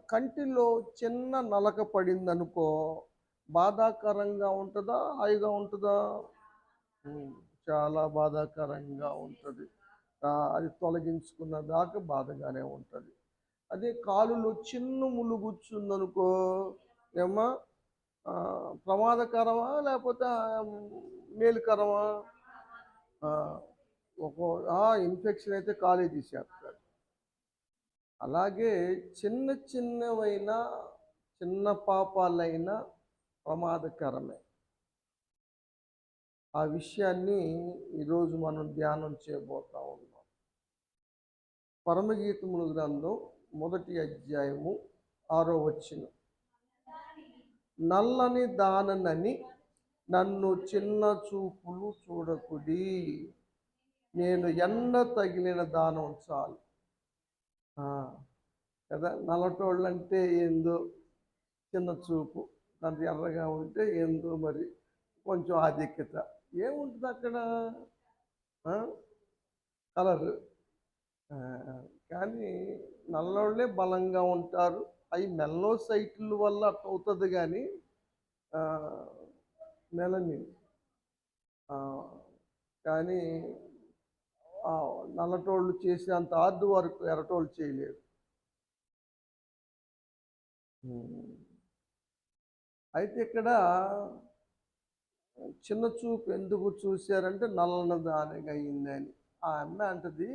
కంటిలో చిన్న నలక పడిందనుకో, బాధాకరంగా ఉంటుందా? హాయిగా ఉంటుందా? హ్మ్. చాలా బాధాకరంగా ఉంటది. అది తొలగించుకున్న దాకా బాధగానే ఉంటది. అదే కాలులో చిన్న ముల్లు గుచ్చుందనుకో, ఏమ్మా ప్రమాదకరమా? లేపోతే మేలుకరమా? ఆ! ఒక్కో ఇన్ఫెక్షన్ అయితే కాలే తీసేస్తారు. అలాగే చిన్న చిన్నవైనా, చిన్న పాపాలైనా ప్రమాదకరమే. ఆ విషయాన్ని ఈరోజు మనం ధ్యానం చేయబోతా ఉన్నాం. పరమగీతముల గ్రంథం 1 అధ్యాయము 6వ వచనం. నల్లని దాననని నన్ను చిన్న చూపులు చూడకుడి, నేను ఎండ తగిలిన దానం చాలు. కదా, నల్లటోళ్ళంటే ఏందో చిన్న చూపు, దాంతో ఎర్రగా ఉంటే ఏందో మరి కొంచెం ఆధిక్యత ఏముంటుంది అక్కడ, కలరు. కానీ నల్లోళ్ళే బలంగా ఉంటారు. అవి మెల్లోసైట్ల వల్ల అట్లా అవుతుంది కానీ మెలనిన్ కానీ నల్లటోళ్ళు చేసేంత హార్డ్ వర్క్ ఎర్రటోళ్ళు చేయలేరు. అయితే ఇక్కడ చిన్న చూపు ఎందుకు చూశారంటే నల్లని దానిగా అయిందని. ఆ అమ్మ అంటది,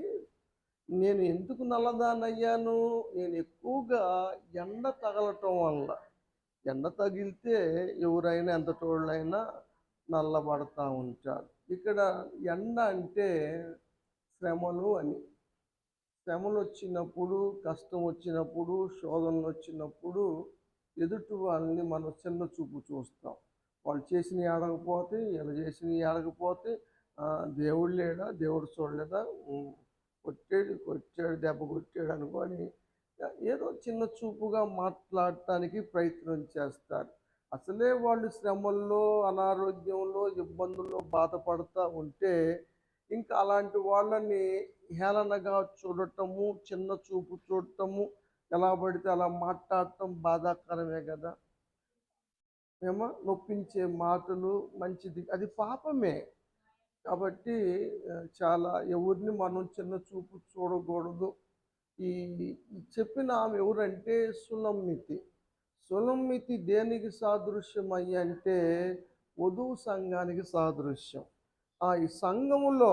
నేను ఎందుకు నల్లదాన్ని అయ్యాను? నేను ఎక్కువగా ఎండ తగలటం వల్ల. ఎండ తగిలితే ఎవరైనా ఎంత తోళ్ళైనా నల్లబడతా ఉంటారు. ఇక్కడ ఎండ అంటే శ్రమలు అని. శ్రమలు వచ్చినప్పుడు, కష్టం వచ్చినప్పుడు, శోధనలు వచ్చినప్పుడు ఎదుటి వాళ్ళని మనం చిన్న చూపు చూస్తాం. వాళ్ళు చేసినవి ఆడకపోతే, ఇలా చేసినవి ఆడకపోతే దేవుడు లేడా, దేవుడు చూడలేదా, కొట్టాడు దెబ్బ కొట్టాడు అనుకొని ఏదో చిన్న చూపుగా మాట్లాడటానికి ప్రయత్నం చేస్తారు. అసలే వాళ్ళు శ్రమల్లో, అనారోగ్యంలో, ఇబ్బందుల్లో బాధపడుతూ ఉంటే ఇంకా అలాంటి వాళ్ళని హేళనగా చూడటము, చిన్న చూపు చూడటము, ఎలా పడితే అలా మాట్లాడటం బాధాకరమే కదా. నొప్పించే మాటలు మంచిది, అది పాపమే. కాబట్టి చాలా ఎవరిని మనం చిన్న చూపు చూడకూడదు. ఈ చెప్పిన ఆమె ఎవరంటే సునమ్మితి. సునమ్మితి దేనికి సాదృశ్యం అంటే వధువు సంఘానికి సాదృశ్యం. ఈ సంఘములో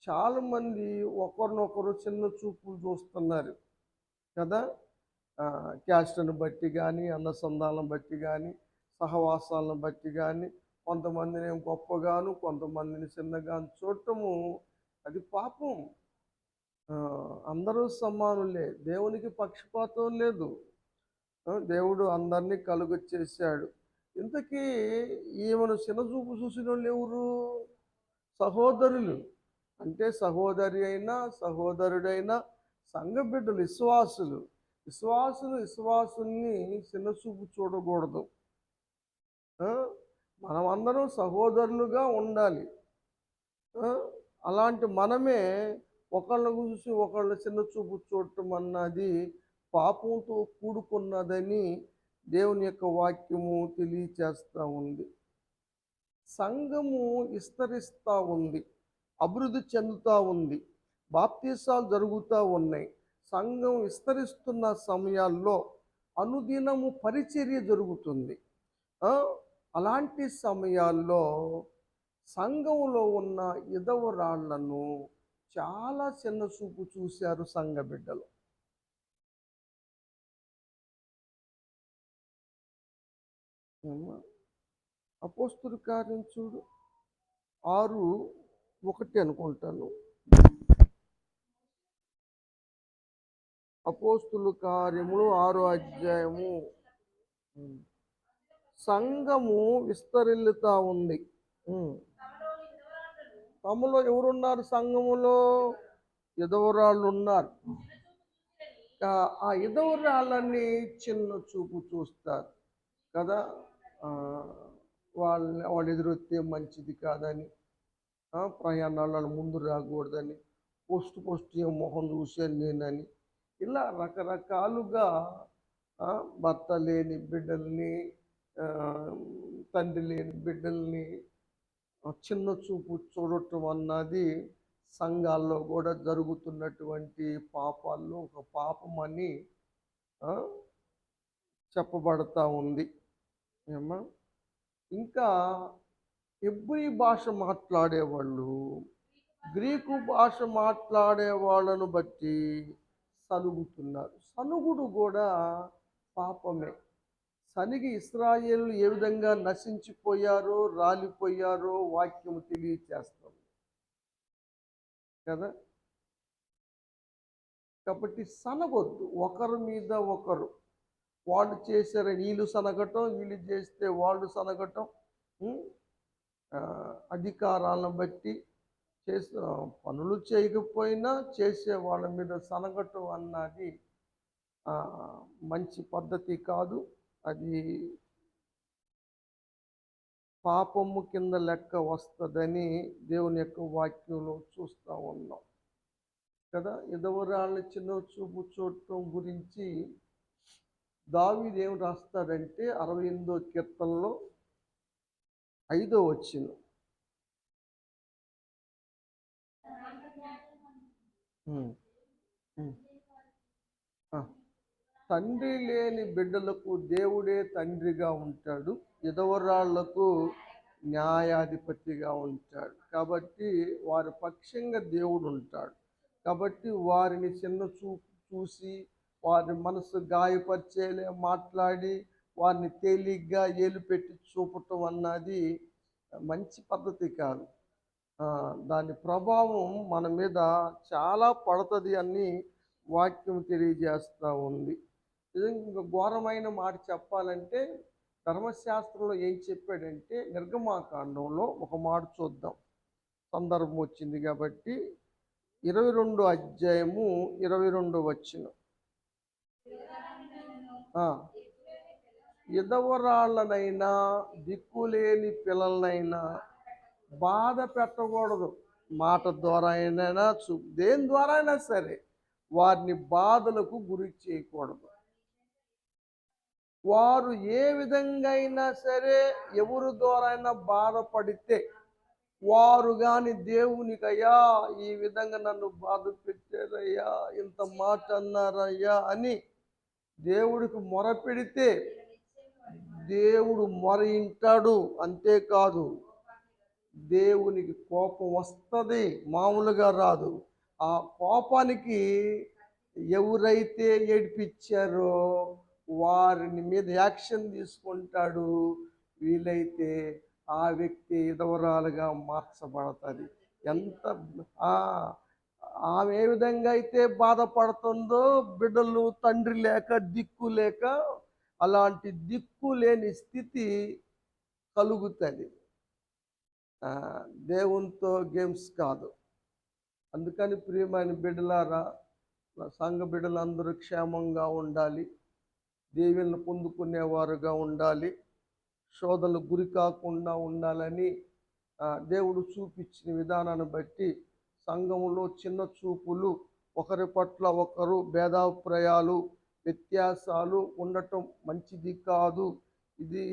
చాలామంది ఒకరినొకరు చిన్న చూపులు చూస్తున్నారు కదా. క్యాస్ట్ను బట్టి కానీ, అన్నసంధాలను బట్టి కానీ, సహవాసాలను బట్టి కానీ, కొంతమందిని గొప్పగాను, కొంతమందిని చిన్నగాను చూడటము అది పాపం. అందరూ సమానులే, దేవునికి పక్షపాతం లేదు. దేవుడు అందరినీ కలుగొచ్చేసాడు. ఇంతకీ ఈమెను చిన్నచూపు చూసిన వాళ్ళు ఎవరు? సహోదరులు. అంటే సహోదరి అయినా, సహోదరుడైనా, సంఘ బిడ్డలు, విశ్వాసులు. విశ్వాసుల్ని చిన్నచూపు చూడకూడదు. మనమందరం సహోదరులుగా ఉండాలి. అలాంటి మనమే ఒకళ్ళ చూసి ఒకళ్ళ చిన్న చూపు చూడటం అన్నది పాపంతో కూడుకున్నదని దేవుని యొక్క వాక్యము తెలియచేస్తూ ఉంది. సంఘము విస్తరిస్తూ ఉంది, అభివృద్ధి చెందుతూ ఉంది, బాప్తీసాలు జరుగుతూ ఉన్నాయి. సంఘం విస్తరిస్తున్న సమయాల్లో అనుదినము పరిచర్య జరుగుతుంది. అలాంటి సమయాల్లో సంఘంలో ఉన్న విధవరాళ్లను చాలా చిన్న చూపు చూశారు సంఘ బిడ్డలు. అపోస్తుల కార్యం చూడు, 6:1 అనుకుంటాను. అపోస్తుల కార్యములు 6వ అధ్యాయము. సంఘము విస్తరిల్లుతా ఉంది. తమలో ఎవరున్నారు? సంఘములో విధవరాళ్ళు ఉన్నారు. ఆ విధవరాళ్ళని చిన్న చూపు చూస్తారు కదా. వాళ్ళు ఎదురొస్తే మంచిది కాదని, ప్రయాణాలను ముందు రాకూడదని, పోస్ట్ మొహం చూశాను నేనని ఇలా రకరకాలుగా భర్త లేని బిడ్డల్ని, తండ్రి లేని బిడ్డల్ని చిన్న చూపు చూడటం అన్నది సంఘాల్లో కూడా జరుగుతున్నటువంటి పాపాల్లో ఒక పాపమని ఆ, చెప్పబడతా ఉంది. ఏమ్మా? ఇంకా హెబ్రీ భాష మాట్లాడేవాళ్ళు గ్రీకు భాష మాట్లాడే వాళ్ళను బట్టి సనుగుతున్నారు. సనుగుడు కూడా పాపమే. సనిగి ఇశ్రాయేలు ఏ విధంగా నశించిపోయారో, రాలిపోయారో వాక్యము తెలియచేస్తుంది కదా. కాబట్టి సనగొద్దు ఒకరి మీద ఒకరు. వాళ్ళు చేశారని వీళ్ళు సనగటం, వీళ్ళు చేస్తే వాళ్ళు సనగటం, అధికారాలను బట్టి చేసే పనులు చేయకపోయినా చేసే వాళ్ళ మీద సనగటం అన్నది మంచి పద్ధతి కాదు. అది పాపము కింద లెక్క వస్తుందని దేవుని యొక్క వాక్యంలో చూస్తూ ఉన్నాం కదా. ఎదవరాళ్ళని చిన్న చూపు చూడటం గురించి దావీదు ఏం రాస్తాడంటే 68వ కీర్తనలో 5వ వచనం, తండ్రి లేని బిడ్డలకు దేవుడే తండ్రిగా ఉంటాడు, ఎదవరాళ్లకు న్యాయాధిపతిగా ఉంటాడు. కాబట్టి వారి పక్షంగా దేవుడు ఉంటాడు. కాబట్టి వారిని చిన్న చూసి వారి మనసు గాయపరిచేలే మాట్లాడి వారిని తేలిగ్గా ఏలుపెట్టి చూపటం అన్నది మంచి పద్ధతి కాదు. దాని ప్రభావం మన మీద చాలా పడుతుంది అని వాక్యం తెలియజేస్తూ ఉంది. ఇంకా ఘోరమైన మాట చెప్పాలంటే ధర్మశాస్త్రంలో ఏం చెప్పాడంటే నిర్గమాకాండంలో ఒక మాట చూద్దాం, సందర్భం వచ్చింది కాబట్టి. 22 అధ్యాయము 22 వచనం, ఎదవరాళ్ళనైనా దిక్కులేని పిల్లలనైనా బాధ పెట్టకూడదు. మాట ద్వారా అయినా దేని ద్వారా అయినా సరే వారిని బాధలకు గురి చేయకూడదు. వారు ఏ విధంగా అయినా సరే ఎవరి ద్వారా అయినా బాధపడితే వారు కానీ దేవునికయ్యా ఈ విధంగా నన్ను బాధ పెట్టారయ్యా, ఇంత మాట అన్నారయ్యా అని దేవుడికి మొర పెడితే దేవుడు మొర వింటాడు. అంతేకాదు దేవునికి కోపం వస్తుంది, మామూలుగా రాదు. ఆ కోపానికి ఎవరైతే ఏడిపించారో వారిని మీద యాక్షన్ తీసుకుంటాడు. వీలైతే ఆ వ్యక్తి విధవరాలుగా మార్చబడుతుంది. ఎంత ఆమె ఏ విధంగా అయితే బాధపడుతుందో, బిడ్డలు తండ్రి లేక దిక్కు లేక అలాంటి దిక్కు లేని స్థితి కలుగుతుంది. దేవునితో గేమ్స్ కాదు. అందుకని ప్రియమైన బిడ్డలారా, సంఘ బిడ్డలందరూ క్షేమంగా ఉండాలి, దేవుని పొందుకునేవారుగా ఉండాలి, శోధనలు గురి కాకుండా ఉండాలని దేవుడు చూపించిన విధానాన్ని బట్టి సంఘంలో చిన్న చూపులు, ఒకరి పట్ల ఒకరు భేదాభిప్రాయాలు, వ్యత్యాసాలు ఉండటం మంచిది కాదు. ఇది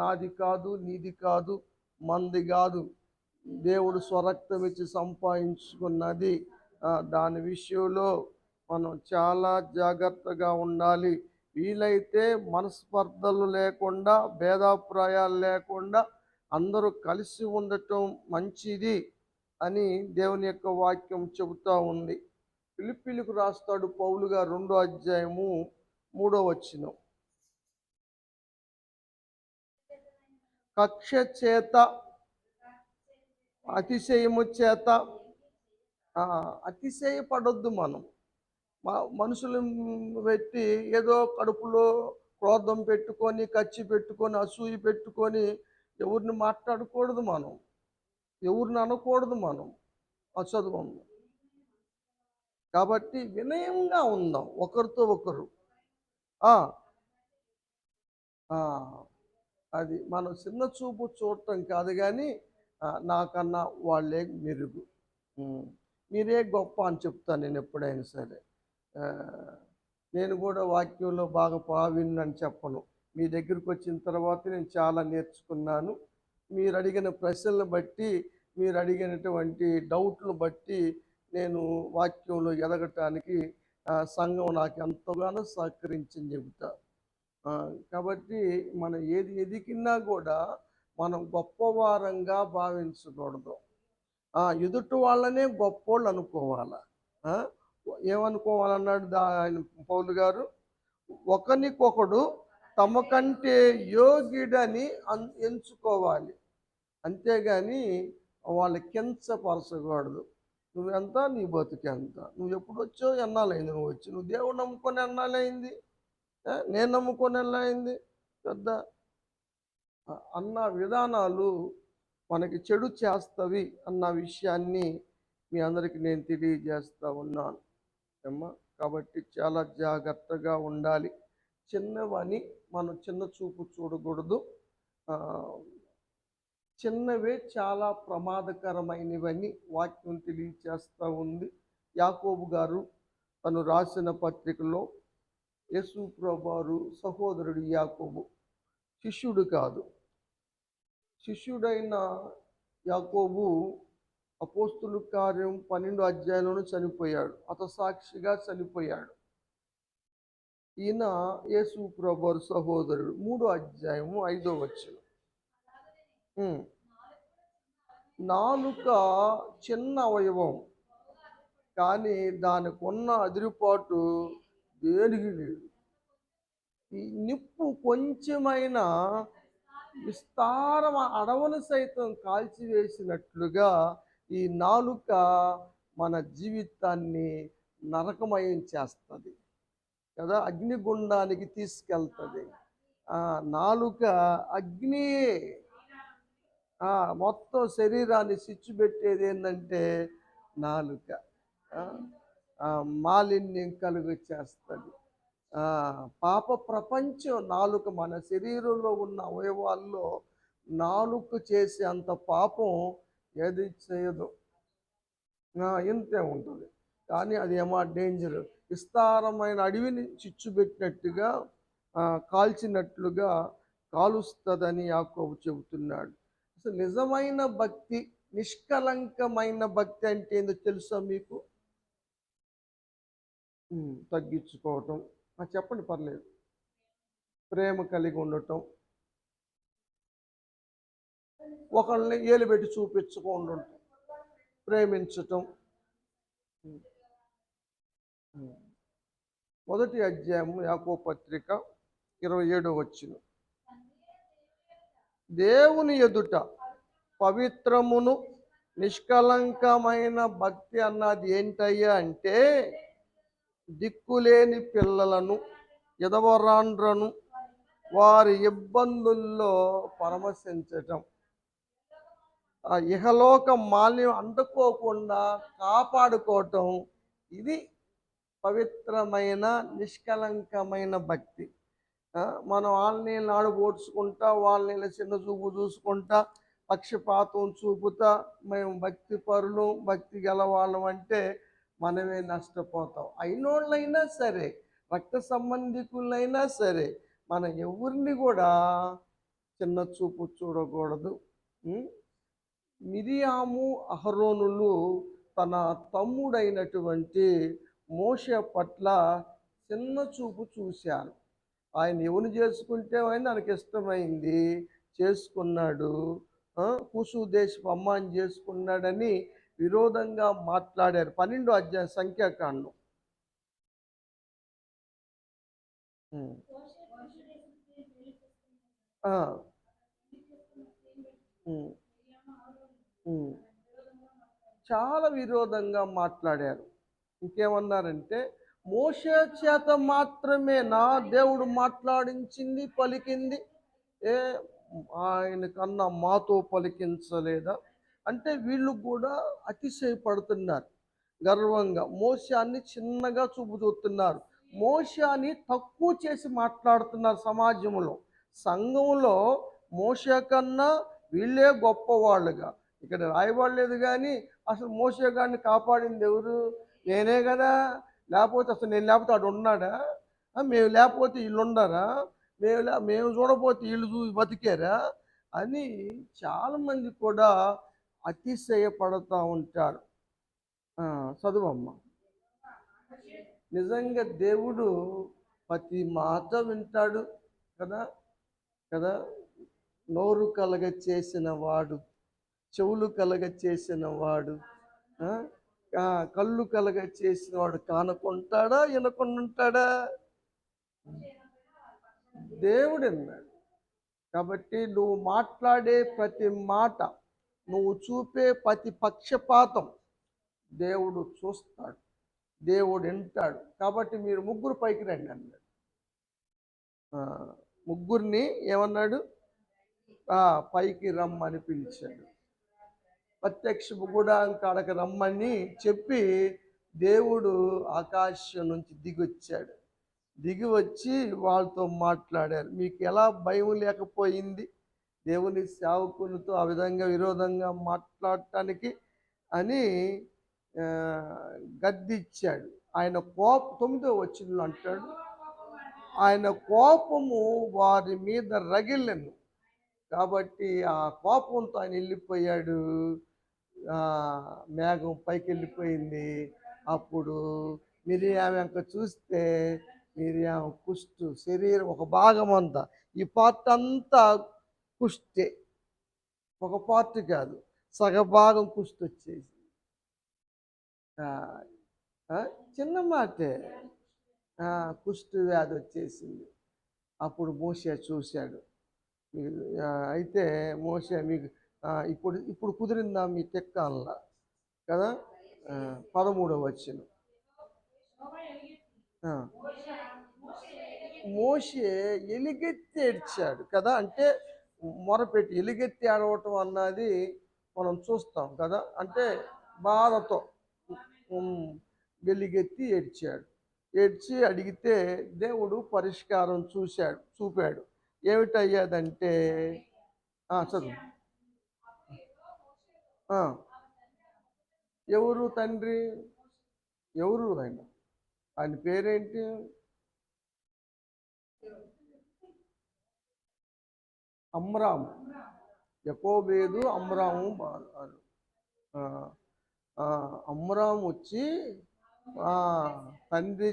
నాది కాదు, నీది కాదు, మంది కాదు, దేవుడు స్వరక్తం ఇచ్చి సంపాదించుకున్నది. దాని విషయంలో మనం చాలా జాగ్రత్తగా ఉండాలి. వీలైతే మనస్పర్ధలు లేకుండా, భేదాభిప్రాయాలు లేకుండా అందరూ కలిసి ఉండటం మంచిది అని దేవుని యొక్క వాక్యం చెబుతూ ఉంది. ఫిలిప్పీలకు రాస్తాడు పౌలుగా 2వ అధ్యాయము 3వ వచనం, కక్ష చేత అతిశయము చేత అతిశయపడొద్దు. మనం మనుషులు పెట్టి ఏదో కడుపులో క్రోధం పెట్టుకొని, కచ్చి పెట్టుకొని, అసూయ పెట్టుకొని ఎవరిని మాట్లాడకూడదు, మనం ఎవరిని అనకూడదు, మనం అచదువు. కాబట్టి వినయంగా ఉందాం ఒకరితో ఒకరు. అది మనం చిన్న చూపు చూడటం కాదు, కానీ నాకన్నా వాళ్ళే మెరుగు, మీరే గొప్ప అని చెప్తాను నేను ఎప్పుడైనా సరే. ఆ, నేను కూడా వాక్యంలో బాగా ప్రావీణ్యని చెప్పను. మీ దగ్గరికి వచ్చిన తర్వాత నేను చాలా నేర్చుకున్నాను. మీరు అడిగిన ప్రశ్నలను బట్టి, మీరు అడిగినటువంటి డౌట్లు బట్టి నేను వాక్యంలో ఎదగటానికి సంఘం నాకు ఎంతగానో సహకరించింది చెబుతా. కాబట్టి మనం ఏది ఎదిగినా కూడా మనం గొప్పవారంగా భావించకూడదు. ఎదుటి వాళ్ళనే గొప్పోళ్ళు అనుకోవాలి. ఆ, ఏమనుకోవాలన్నాడు ఆయన పౌలు గారు? ఒకనికొకడు తమ కంటే యోగ్యుడని ఎంచుకోవాలి, అంతేగాని వాళ్ళ కించపరచకూడదు. నువ్వెంత, నీ బతుకెంత, నువ్వు ఎప్పుడు వచ్చావు, ఎన్నాళ్ళైంది నువ్వు వచ్చి, నువ్వు దేవుడు నమ్ముకొని ఎన్నాళ్ళైంది, నేను నమ్ముకొని ఎన్నాళ్ళైంది పెద్ద అన్న విధానాలు మనకి చెడు చేస్తవి అన్న విషయాన్ని మీ అందరికీ నేను తెలియజేస్తూ ఉన్నాను అమ్మా. కాబట్టి చాలా జాగ్రత్తగా ఉండాలి. చిన్నవని మనం చిన్న చూపు చూడకూడదు. చిన్నవే చాలా ప్రమాదకరమైనవని వాక్యం తెలియచేస్తూ ఉంది. యాకోబు గారు తను రాసిన పత్రికలో యేసు ప్రభువారు సహోదరుడు యాకోబు, శిష్యుడు కాదు, శిష్యుడైన యాకోబు అపోస్తుల కార్యం 12 అధ్యాయంలోనూ చనిపోయాడు, హతసాక్షిగా చనిపోయాడు. ఈయన యేసు ప్రభువారు సహోదరుడు. 3వ అధ్యాయము 5వ వచనం. నాలుక చిన్న అవయవం, కానీ దానికి ఉన్న అదిరిపాటు దేనికి లేదు. ఈ నిప్పు కొంచెమైనా విస్తారం అడవును సైతం కాల్చివేసినట్లుగా ఈ నాలుక మన జీవితాన్ని నరకమయం చేస్తుంది కదా, అగ్నిగుండానికి తీసుకెళ్తుంది. నాలుక అగ్నియే. మొత్తం శరీరాన్ని స్విచ్ పెట్టేది ఏంటంటే నాలుక. మాలిన్యం కలుగు చేస్తుంది. పాప ప్రపంచం నాలుక. మన శరీరంలో ఉన్న అవయవాల్లో నాలుక చేసే అంత పాపం ఏది చేయదు, ఇంతే ఉంటుంది. కానీ అది ఏమో డేంజర్. విస్తారమైన అడవిని చిచ్చు పెట్టినట్టుగా కాల్చినట్లుగా కాలుస్తుందని యాకోబు చెబుతున్నాడు. అసలు నిజమైన భక్తి, నిష్కలంకమైన భక్తి అంటే ఏందో తెలుసా మీకు? తగ్గించుకోవటం, చెప్పండి పర్లేదు. ప్రేమ కలిగి ఉండటం, ఒకళ్ళని ఏలు పెట్టి చూపించకుండా ఉండటం, ప్రేమించటం. మొదటి అధ్యాయము యాకోబు పత్రిక 27వ వచనం. దేవుని ఎదుట పవిత్రమును నిష్కలంకమైన భక్తి అన్నది ఏంటయ్యా అంటే, దిక్కులేని పిల్లలను, ఎదవరాండ్రను వారి ఇబ్బందుల్లో పరమశించటం, ఇహలోక మాలిన్యం అంటుకోకుండా కాపాడుకోవటం. ఇది పవిత్రమైన నిష్కలంకమైన భక్తి. మనం వాళ్ళని ఆడబోడ్చుకుంటా, వాళ్ళని చిన్న చూపు చూసుకుంటా, పక్షపాతం చూపుతా మేము భక్తి పరులు, భక్తి గలవాళ్ళం అంటే మనమే నష్టపోతాం. అయినోళ్ళైనా సరే, రక్త సంబంధికులైనా సరే, మనం ఎవరిని కూడా చిన్న చూపు చూడకూడదు. మిరియాము అహరోనులు తన తమ్ముడైనటువంటి మోషే పట్ల చిన్న చూపు చూశారు. ఆయన ఎవరిని చేసుకుంటే ఆయన తనకి ఇష్టమైంది చేసుకున్నాడు, కూసు దేశపు అమ్మాయిని చేసుకున్నాడని విరోధంగా మాట్లాడారు. 12వ అధ్యాయం సంఖ్యాకాండం. చాలా విరోధంగా మాట్లాడారు. ఇంకేమన్నారంటే, మోషే చేత మాత్రమే నా దేవుడు మాట్లాడించింది, పలికింది, ఆయన కన్నా మాతో పలికించలేదా అంటే వీళ్ళు కూడా అతిశయపడుతున్నారు. గర్వంగా మోషాన్ని చిన్నగా చూపుతున్నారు, మోషాని తక్కువ చేసి మాట్లాడుతున్నారు. సమాజంలో, సంఘంలో మోషే కన్నా వీళ్ళే గొప్పవాళ్ళుగా. ఇక్కడ రాయబడలేదు, కానీ అసలు మోషే గారిని కాపాడింది ఎవరు? నేనే కదా, లేకపోతే అసలు నేను లేకపోతే వాడు ఉన్నాడా? మేము లేకపోతే వీళ్ళు ఉండారా? మేము చూడకపోతే వీళ్ళు చూసి బతికారా అని చాలామంది కూడా అతిశయపడతా ఉంటారు. చదువమ్మా. నిజంగా దేవుడు ప్రతి మాట వింటాడు కదా, కదా. నోరు కలగ చేసిన వాడు, చెవులు కలగ చేసిన వాడు, కళ్ళు కలగ చేసిన వాడు కానకుంటాడా, వినకుండా? దేవుడు విన్నాడు. కాబట్టి నువ్వు మాట్లాడే ప్రతి మాట, నువ్వు చూపే ప్రతి పక్షపాతం దేవుడు చూస్తాడు, దేవుడు వింటాడు. కాబట్టి మీరు ముగ్గురు పైకి రండి అన్నాడు. ముగ్గురిని ఏమన్నాడు? పైకి రమ్మని పిలిచాడు. ప్రత్యక్ష గుడాంకాడకు రమ్మని చెప్పి దేవుడు ఆకాశం నుంచి దిగొచ్చాడు. దిగి వచ్చి వాళ్ళతో మాట్లాడారు. మీకు ఎలా భయం లేకపోయింది దేవుని సేవకులతో ఆ విధంగా విరోధంగా మాట్లాడటానికి అని గద్దిచ్చాడు. ఆయన కోపం 9వ వచనంలో అంటాడు, ఆయన కోపము వారి మీద రగిలెను. కాబట్టి ఆ కోపంతో ఆయన వెళ్ళిపోయాడు. మేఘం పైకి వెళ్ళిపోయింది. అప్పుడు మిరియాము వెంక చూస్తే మిరియాము కుష్టు శరీరం ఒక భాగం అంతా, ఈ పార్ట్ అంతా కుష్టే, ఒక పార్ట్ కాదు, సగభాగం కుష్టి వచ్చేసి. చిన్న మాటే, కుష్టి వ్యాధి వచ్చేసింది. అప్పుడు మోషే చూశాడు. అయితే మోషే మీకు ఇప్పుడు కుదిరిందా మీ తెక్కాల కదా. 13వ వచనం. మోషే ఎలుగెత్తి ఏడ్చాడు కదా. అంటే మొరపెట్టి ఎలుగెత్తి ఆడవటం అన్నది మనం చూస్తాం కదా. అంటే బాధతో వెలుగెత్తి ఏడ్చాడు. ఏడ్చి అడిగితే దేవుడు పరిష్కారం చూపాడు. ఏమిటయ్యాదంటే చదువు. ఎవరు తండ్రి? ఎవరు ఆయన పేరేంటి? అమ్రాము. యకోబేదు అమ్రాము. అమ్రాము వచ్చి తండ్రి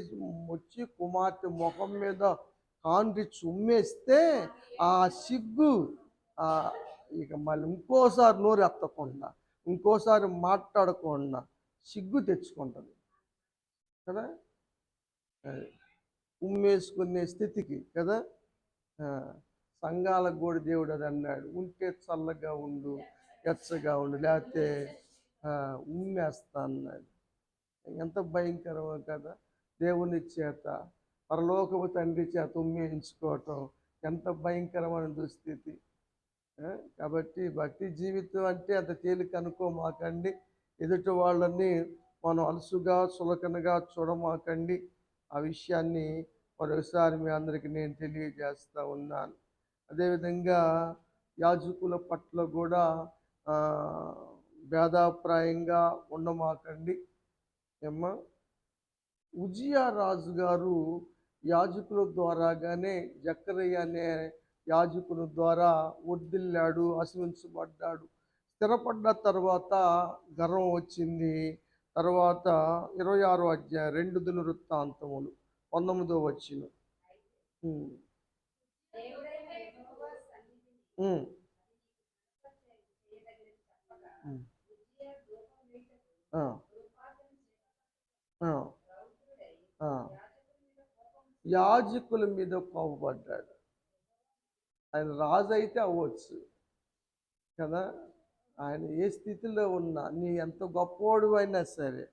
వచ్చి కుమార్తె ముఖం మీద కాండ్రి చుమ్మేస్తే ఆ సిగ్గు ఇక మళ్ళీ ఇంకోసారి నోరు ఎత్తకుండా, ఇంకోసారి మాట్లాడకుండా సిగ్గు తెచ్చుకుంటుంది కదా. ఉమ్మేసుకునే స్థితికి కదా. సంఘాలకు కూడా దేవుడు అది అన్నాడు, ఉంటే చల్లగా ఉండు, ఎచ్చగా ఉండు, లేకపోతే ఉమ్మేస్తా అన్నాడు. ఎంత భయంకరమో కదా. దేవుని చేత, పరలోకపు తండ్రి చేత ఉమ్మేయించుకోవటం ఎంత భయంకరమైన దుస్థితి. కాబట్టి భక్తి జీవితం అంటే అంత తేలిక అనుకోమాకండి. ఎదుటి వాళ్ళని మనం అలుసుగా చులకనగా చూడమాకండి. ఆ విషయాన్ని మరోసారి మీ అందరికీ నేను తెలియజేస్తూ ఉన్నాను. అదేవిధంగా యాజకుల పట్ల కూడా భేదాభిప్రాయంగా ఉండమాకండి. ఉజియా రాజు గారు యాజకుల ద్వారాగానే జకరియా అనే యాజకుల ద్వారా వర్ధిల్లాడు, ఆశీర్వదించబడ్డాడు. స్థిరపడ్డ తర్వాత గర్వం వచ్చింది. తర్వాత 26వ అధ్యాయం 2 దినవృత్తాంతములు 19వ వచనం. యాజకుల మీద కోపపడ్డాడు. ఆయన రాజు అయితే అవ్వచ్చు కదా. ఆయన ఏ స్థితిలో ఉన్నా, నీ ఎంత గొప్పవాడు అయినా సరే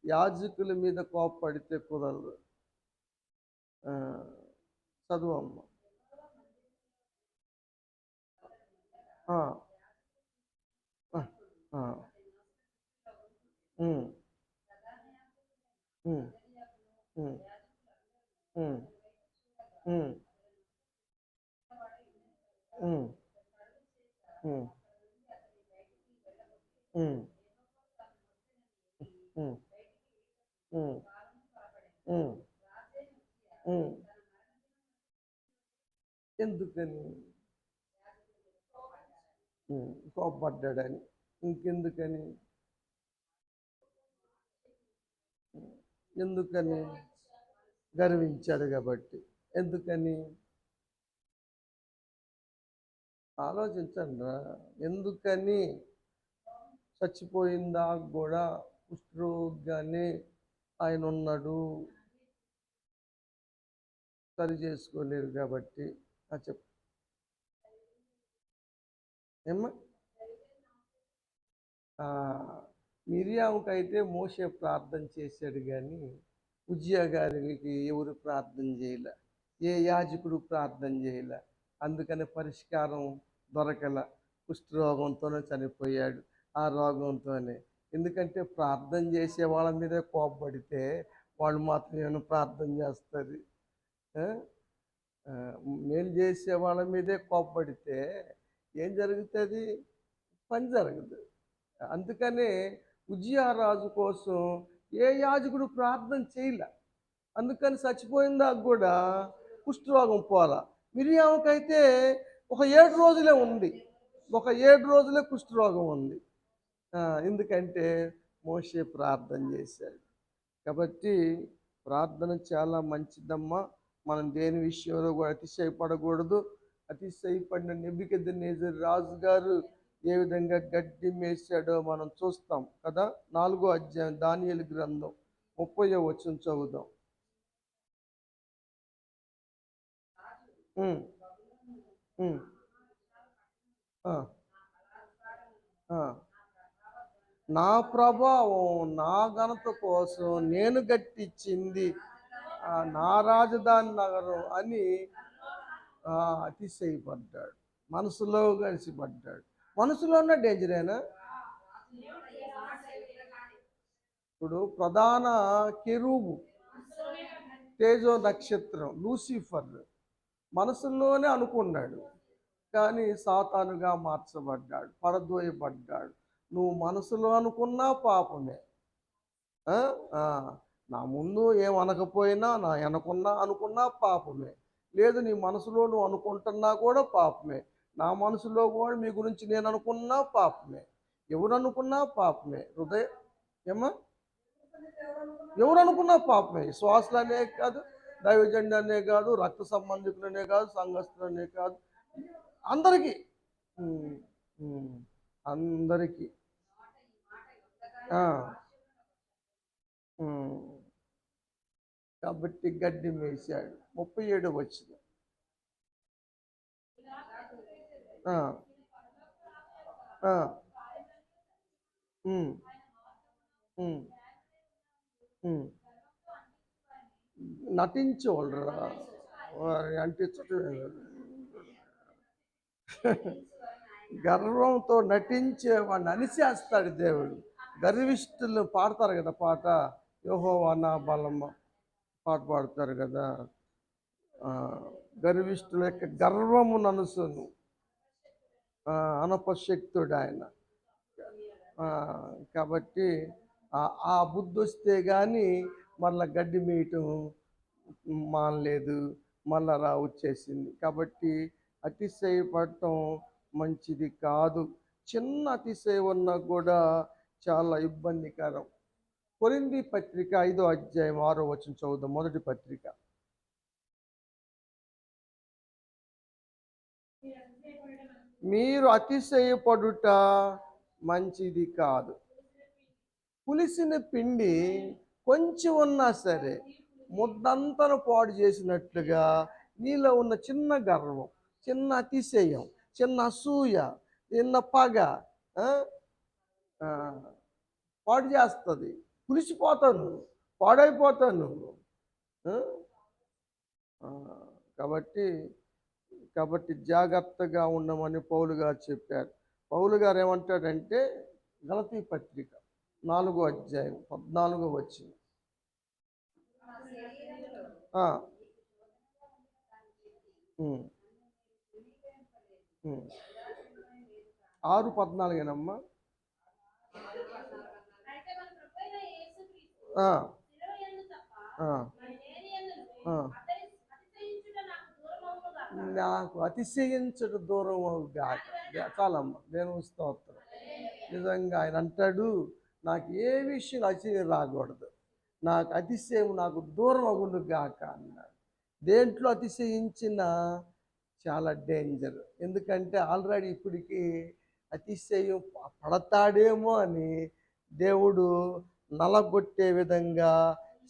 యాజకుల మీద కోపపడితే కుదరదు. చదువమ్మ. ఉమ్, ఉమ్, ఉమ్. ఎందుకని? కోపడ్డాడని. ఇంకెందుకని? ఉమ్, ఎందుకని? గర్వించాడు కాబట్టి. ఎందుకని? ఆలోచించండి. ఎందుకని? చచ్చిపోయిందా కూడా కుష్ఠరోగిగానే ఆయన ఉన్నాడు. సరి చేసుకోలేరు కాబట్టి. చెప్పు. ఏమ్మా? మిరియాముకైతే మోషే ప్రార్థన చేశాడు కానీ ఉజ్జియా గారికి ఎవరు ప్రార్థన చేయలే. ఏ యాజకుడు ప్రార్థన చేయలే. అందుకని పరిష్కారం దొరకల. కుష్ఠరోగంతోనే చనిపోయాడు. ఆ రోగంతోనే. ఎందుకంటే ప్రార్థన చేసే వాళ్ళ మీదే కోపపడితే వాళ్ళు మాత్రం ఏమైనా ప్రార్థన చేస్తారు. ఆ? ఆ, మేలు చేసే వాళ్ళ మీదే కోపపడితే ఏం జరుగుతుంది? పని జరగదు. అందుకనే ఉజ్జియా రాజు కోసం ఏ యాజకుడు ప్రార్థన చేయలే. అందుకని చచ్చిపోయిన దాకా కూడా కుష్ఠరోగం పోలా. మిరియాముకైతే ఒక 7 రోజులే ఉంది. ఒక 7 రోజులే కుష్ఠరోగం ఉంది. ఎందుకంటే మోషే ప్రార్థన చేశాడు. కాబట్టి ప్రార్థన చాలా మంచిదమ్మా. మనం దేని విషయంలో కూడా అతిశయపడకూడదు. అతిశయపడిన నెబుకద్నెజరు రాజు గారు ఏ విధంగా గడ్డి మేసాడో మనం చూస్తాం కదా. 4వ అధ్యాయం దానియేలు గ్రంథం 30వ వచనం చదువుదాం. ఉమ్, ఉమ్, ఆ, ఆ. నా ప్రభావం నా ఘనత కోసం నేను గట్టించింది నా రాజధాని నగరం అని అతిశయపడ్డాడు. మనసులో కలిసిపడ్డాడు. మనసులో ఉన్న డేంజరేనా? ఇప్పుడు ప్రధాన కెరూబు తేజో నక్షత్రం లూసిఫర్ మనసులోనే అనుకున్నాడు, కానీ సాతానుగా మార్చబడ్డాడు, పడదోయబడ్డాడు. నువ్వు మనసులో అనుకున్నా పాపమే. నా ముందు ఏమనకపోయినా నా వెనకున్నా అనుకున్నా పాపమే. లేదు, నీ మనసులో నువ్వు అనుకుంటున్నా కూడా పాపమే. నా మనసులో కూడా మీ గురించి నేను అనుకున్నా పాపమే. ఎవరు అనుకున్నా పాపమే. ఏమా? ఎవరు అనుకున్నా పాపమే. శ్వాసలనే కాదు, దైవజండానే కాదు, రక్త సంబంధికులనే కాదు, సంఘస్థులనే కాదు, అందరికీ అందరికీ కాబట్టి గడ్డి మేసాడు. 37 వచ్చింది. నటించోళ్ళరా అంటించడం గర్వంతో నటించే వాడిని అనిచేస్తాడు దేవుడు. గర్విష్ఠులు పాడతారు కదా పాట, యెహోవా నా బలమ్మ పాట పాడతారు కదా. గర్విష్ఠుల యొక్క గర్వము ననుసును, అనపశక్తుడు ఆయన. కాబట్టి ఆ బుద్ధి వస్తే కానీ మళ్ళీ గడ్డి మేయటం మానలేదు, మళ్ళా వచ్చేసింది. కాబట్టి అతిశయపడటం మంచిది కాదు. చిన్న అతిశయం ఉన్నా కూడా చాలా ఇబ్బందికరం. కొరింథీ పత్రిక 5వ అధ్యాయం 6వ వచనం చదువుదాం. మొదటి పత్రిక. మీరు అతిశయపడుట మంచిది కాదు. పులిసిన పిండి కొంచెం ఉన్నా సరే ముద్దంతను పాడు చేసినట్లుగా నీలో ఉన్న చిన్న గర్వం, చిన్న అతిశయం, చిన్న అసూయ, చిన్న పగ పాడు చేస్తుంది. పులిసిపోతాను, పాడైపోతాను. కాబట్టి కాబట్టి జాగ్రత్తగా ఉండమని పౌలు గారు చెప్పారు. పౌలు గారు ఏమంటాడంటే గలతీ పత్రిక 4వ అధ్యాయం 14వ వచనం. 6:14 ఏనమ్మా? ఆ, ఆ. నాకు అతిశయించడం దూరం గాక. చాలమ్మ దేవుని స్తోత్రం. నిజంగా ఆయన అంటాడు, నాకు ఏ విషయం అతిశయం రాకూడదు, నాకు అతిశయం నాకు దూరం అగును గాక అన్నాడు. దేంట్లో అతిశయించిన చాలా డేంజర్. ఎందుకంటే ఆల్రెడీ ఇప్పటికి అతిశయం పడతాడేమో అని దేవుడు నలగొట్టే విధంగా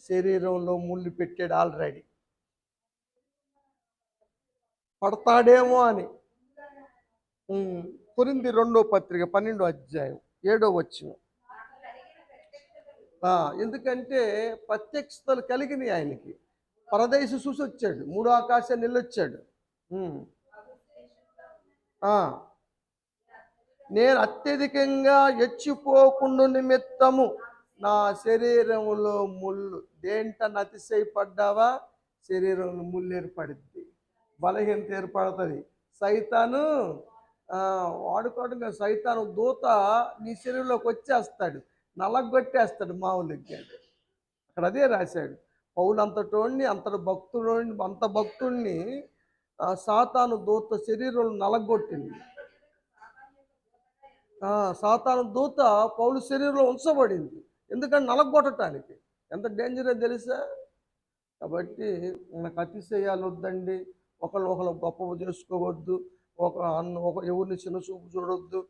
శరీరంలో ముళ్ళు పెట్టాడు ఆల్రెడీ. పడతాడేమో అని. కొరింథీ 2 12 అధ్యాయం 7 వచనం. ఎందుకంటే ప్రత్యక్షతలు కలిగినాయి ఆయనకి. పరదేశ చూసి వచ్చాడు, 3 ఆకాశాన్ని వెళ్ళొచ్చాడు. నేను అత్యధికంగా ఎచ్చిపోకుండా నిమిత్తము నా శరీరంలో ముళ్ళు. దేంటని అతిశయపడ్డావా, శరీరంలో ముళ్ళు ఏర్పడుద్ది, బలహీనత ఏర్పడుతుంది. సైతాను వాడుకోవడంగా సైతాను దూత నీ శరీరంలోకి వచ్చేస్తాడు, నలగొట్టేస్తాడు మామూలుగా. అక్కడ అదే రాశాడు. పౌలు అంతటోడిని, అంత భక్తుడిని సాతాను దూత శరీరంలో నలగొట్టింది. సాతాను దూత పౌలు శరీరంలో ఉంచబడింది. ఎందుకంటే నలగొట్టడానికి. ఎంత డేంజరో తెలుసా? కాబట్టి మనకు అతిశయాలు వద్దండి. ఒకళ్ళు గొప్ప చేసుకోవద్దు. ఒక ఎవరిని చిన్న చూపు చూడొద్దు.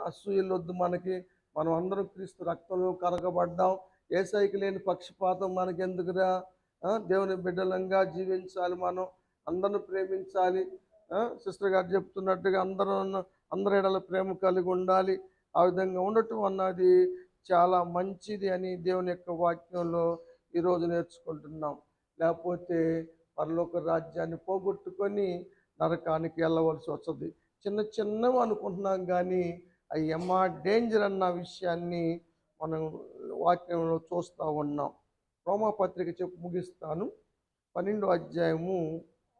అసూయలు వద్దు మనకి. మనం అందరం క్రీస్తు రక్తంలో కరగబడ్డాం. యేసయ్యకి లేని పక్షపాతం మనకెందుకురా? దేవుని బిడ్డలంగా జీవించాలి, మనం అందరిని ప్రేమించాలి. సిస్టర్ గారు చెప్తున్నట్టుగా అందరి ఎడల ప్రేమ కలిగి ఉండాలి. ఆ విధంగా ఉండటం అన్నది చాలా మంచిది అని దేవుని యొక్క వాక్యంలో ఈరోజు నేర్చుకుంటున్నాం. లేకపోతే పరలోక రాజ్యాన్ని పోగొట్టుకొని నరకానికి వెళ్ళవలసి వస్తుంది. చిన్నవి అనుకుంటున్నాం కానీ అవి ఏమా డేంజర్ అన్న విషయాన్ని మనం వాక్యంలో చూస్తూ ఉన్నాం. రోమాపత్రిక చెప్పి ముగిస్తాను. 12వ అధ్యాయము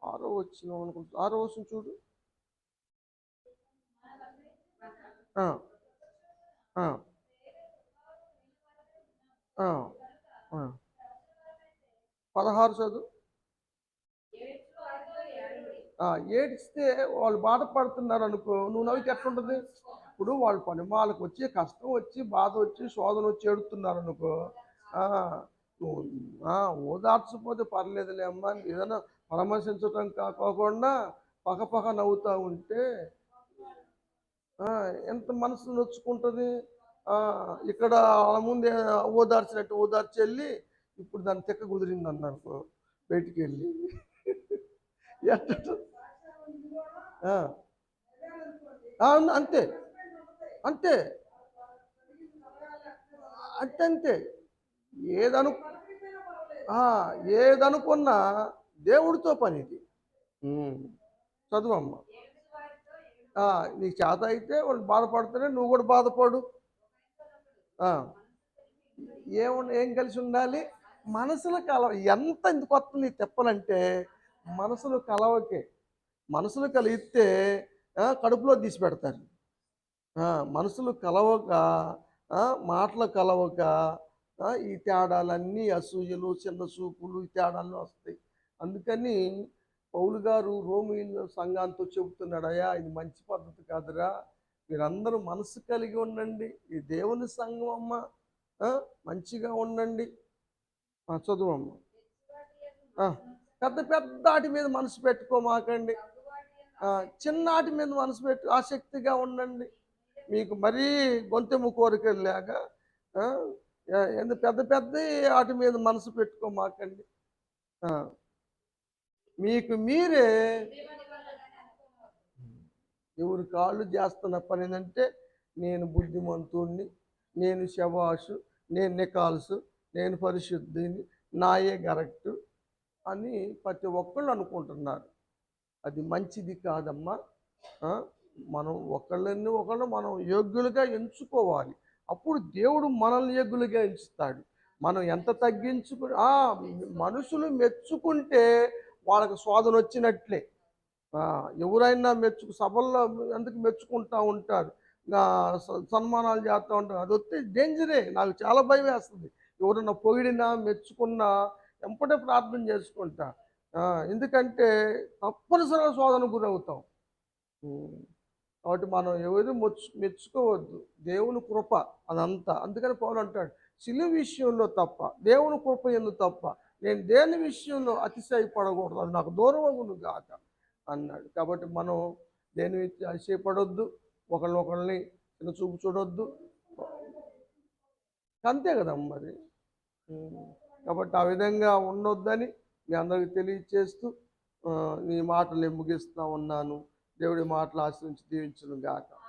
6వ వచనం అనుకుంటా. 6వ వచనం చూడు. 16 చదువు. ఏడిస్తే వాళ్ళు బాధపడుతున్నారు అనుకో, నువ్వు నవ్వితే ఎట్లుంటుంది? ఇప్పుడు వాళ్ళు పనిమాలకు వచ్చి, కష్టం వచ్చి, బాధ వచ్చి, శోధన వచ్చి ఏడుతున్నారు అనుకో, ఓదార్చకపోతే పర్లేదులే అమ్మా, ఏదైనా పరామర్శించటం కాకుండా పక్క నవ్వుతూ ఉంటే ఎంత మనసు నొచ్చుకుంటుంది. ఇక్కడ వాళ్ళ ముందే ఓదార్చి వెళ్ళి ఇప్పుడు దాన్ని తెక్క కుదిరింది అన్నానుకో, బయటికి వెళ్ళి అంతే అంతే అంతే. ఏదనుకున్నా దేవుడితో పని ఇది. చదువమ్మా. నీకు చేత అయితే వాళ్ళు బాధపడుతూనే నువ్వు కూడా బాధపడు. ఏం కలిసి ఉండాలి? మనసులు ఎంత ఎందుకు వస్తుంది చెప్పాలంటే, మనసులు కలవకే. మనసులు కలిగితే కడుపులో తీసి పెడతారు. మనసులు కలవక, మాటలు కలవక ఈ తేడాలన్నీ, అసూయలు, చిన్న చూపులు, ఈ తేడాలు వస్తాయి. అందుకని పౌలు గారు రోమీయుల సంఘంతో చెబుతున్నాడు, అయ్యా ఇది మంచి పద్ధతి కాదురా, మీరందరూ మనసు కలిగి ఉండండి, ఈ దేవుని సంఘం అమ్మ, మంచిగా ఉండండి. చదువమ్మ. పెద్ద వాటి మీద మనసు పెట్టుకోమాకండి, చిన్నాటి మీద మనసు పెట్టు, ఆసక్తిగా ఉండండి. మీకు మరీ గొంతెమ్మ కోరికలు లేక పెద్ద వాటి మీద మనసు పెట్టుకోమాకండి. మీకు మీరే ఎవరి కాళ్ళు చేస్తున్న పని ఏంటంటే, నేను బుద్ధిమంతుణ్ణి, నేను శబాషు, నేను నికాల్సు, నేను పరిశుద్ధిని, నాయే కరెక్టు అని ప్రతి ఒక్కళ్ళు అనుకుంటున్నారు. అది మంచిది కాదమ్మా. మనం ఒకళ్ళు మనం యోగ్యులుగా ఎంచుకోవాలి. అప్పుడు దేవుడు మనల్ని యోగ్యులుగా ఎంచుతాడు. మనం ఎంత మనుషులు మెచ్చుకుంటే వాళ్ళకి శోధన వచ్చినట్లే. ఎవరైనా సభల్లో ఎందుకు మెచ్చుకుంటూ ఉంటారు, సన్మానాలు చేస్తూ ఉంటారు. అది వస్తే డేంజరే. నాకు చాలా భయం వేస్తుంది. ఎవరన్నా పొగిడినా మెచ్చుకున్నా ఎంపటే ప్రార్థన చేసుకుంటా. ఆ! ఎందుకంటే తప్పనిసరిగా శోధనకు గురవుతాం. హ్మ్. కాబట్టి మనం ఎవరు మెచ్చుకోవద్దు. దేవుని కృప అదంతా. అందుకని పౌలంటాడు, సిలువ విషయంలో తప్ప, దేవుని కృప యందు తప్ప, నేను దేని విషయంలో అతిశయపడకూడదు. అది నాకు దూరమగును గాక అన్నాడు. కాబట్టి మనం దేని విషయం అతిశయపడొద్దు. ఒకళ్ళనొకళ్ళని చిన్న చూపు చూడొద్దు. అంతే కదమ్మ మరి. హ్మ్. కాబట్టి ఆ విధంగా ఉండొద్దని మీ అందరికి తెలియచేస్తూ ఈ మాటలు నేను ముగిస్తా ఉన్నాను. దేవుడి మాటలు ఆశీర్వదించి దీవించును గాక.